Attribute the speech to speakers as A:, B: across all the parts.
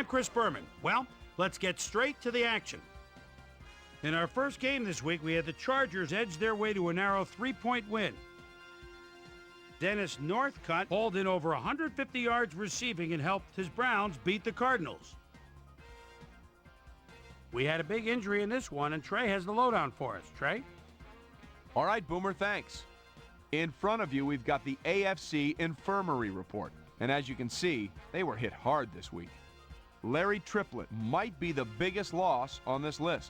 A: I'm Chris Berman. Well, let's get straight to the action. In our first game this week, we had the Chargers edge their way to a narrow 3-point win. Dennis Northcutt hauled in over 150 yards receiving and helped his Browns beat the Cardinals. We had a big injury in this one, and Trey has the lowdown for us. Trey?
B: All right, Boomer, thanks. In front of you, we've got the AFC Infirmary Report. And as you can see, they were hit hard this week. Larry Triplett might be the biggest loss on this list.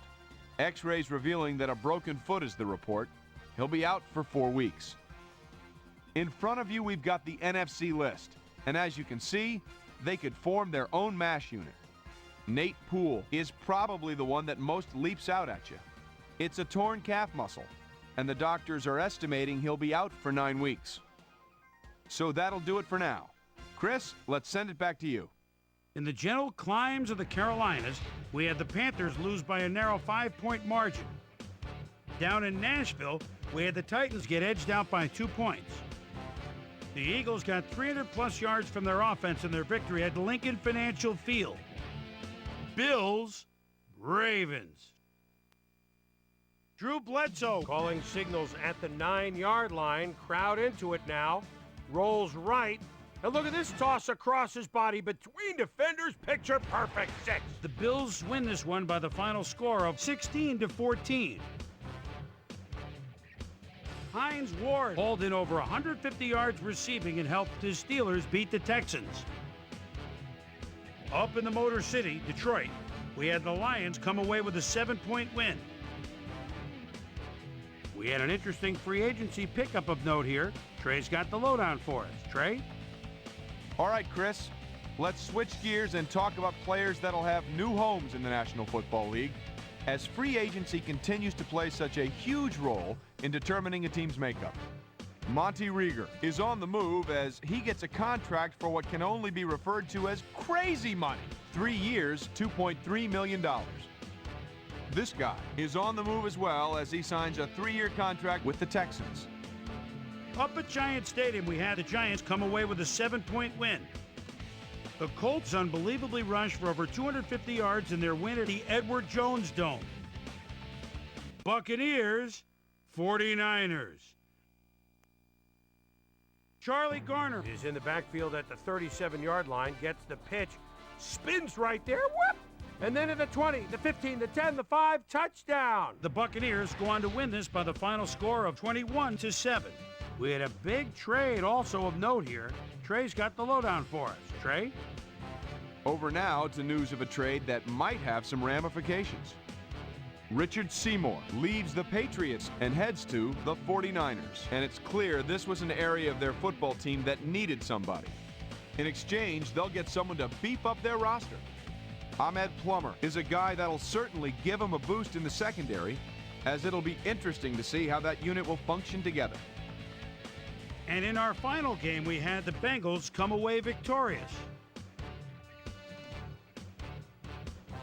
B: X-rays revealing that a broken foot is the report. He'll be out for 4 weeks. In front of you, we've got the NFC list. And as you can see, they could form their own MASH unit. Nate Poole is probably the one that most leaps out at you. It's a torn calf muscle, and the doctors are estimating he'll be out for 9 weeks. So that'll do it for now. Chris, let's send it back to you.
A: In the gentle climes of the Carolinas, we had the Panthers lose by a narrow 5-point margin. Down in Nashville, we had the Titans get edged out by 2 points. The Eagles got 300-plus yards from their offense in their victory at Lincoln Financial Field. Bills, Ravens. Drew Bledsoe
C: calling signals at the 9-yard line. Crowd into it now. Rolls right. And look at this toss across his body between defenders. Picture perfect 6.
A: The Bills win this one by the final score of 16-14. Hines Ward hauled in over 150 yards receiving and helped his Steelers beat the Texans. Up in the Motor City, Detroit, we had the Lions come away with a 7-point win. We had an interesting free agency pickup of note here. Trey's got the lowdown for us. Trey?
B: All right, Chris, let's switch gears and talk about players that'll have new homes in the National Football League, as free agency continues to play such a huge role in determining a team's makeup. Monty Rieger is on the move as he gets a contract for what can only be referred to as crazy money. 3 years, $2.3 million. This guy is on the move as well as he signs a 3-year contract with the Texans.
A: Up at Giant Stadium, we had the Giants come away with a 7-point win. The Colts unbelievably rushed for over 250 yards in their win at the Edward Jones Dome. Buccaneers, 49ers. Charlie Garner
C: is in the backfield at the 37-yard line, gets the pitch, spins right there, whoop! And then at the 20, the 15, the 10, the 5, touchdown!
A: The Buccaneers go on to win this by the final score of 21-7. We had a big trade also of note here. Trey's got the lowdown for us. Trey?
B: Over now to news of a trade that might have some ramifications. Richard Seymour leaves the Patriots and heads to the 49ers. And it's clear this was an area of their football team that needed somebody. In exchange, they'll get someone to beef up their roster. Ahmed Plummer is a guy that'll certainly give them a boost in the secondary, as it'll be interesting to see how that unit will function together.
A: And in our final game, we had the Bengals come away victorious.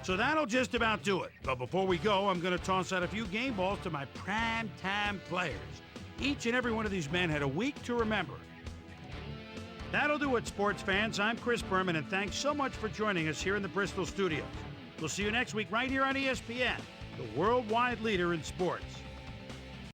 A: So that'll just about do it. But before we go, I'm going to toss out a few game balls to my prime-time players. Each and every one of these men had a week to remember. That'll do it, sports fans. I'm Chris Berman, and thanks so much for joining us here in the Bristol studios. We'll see you next week right here on ESPN, the worldwide leader in sports.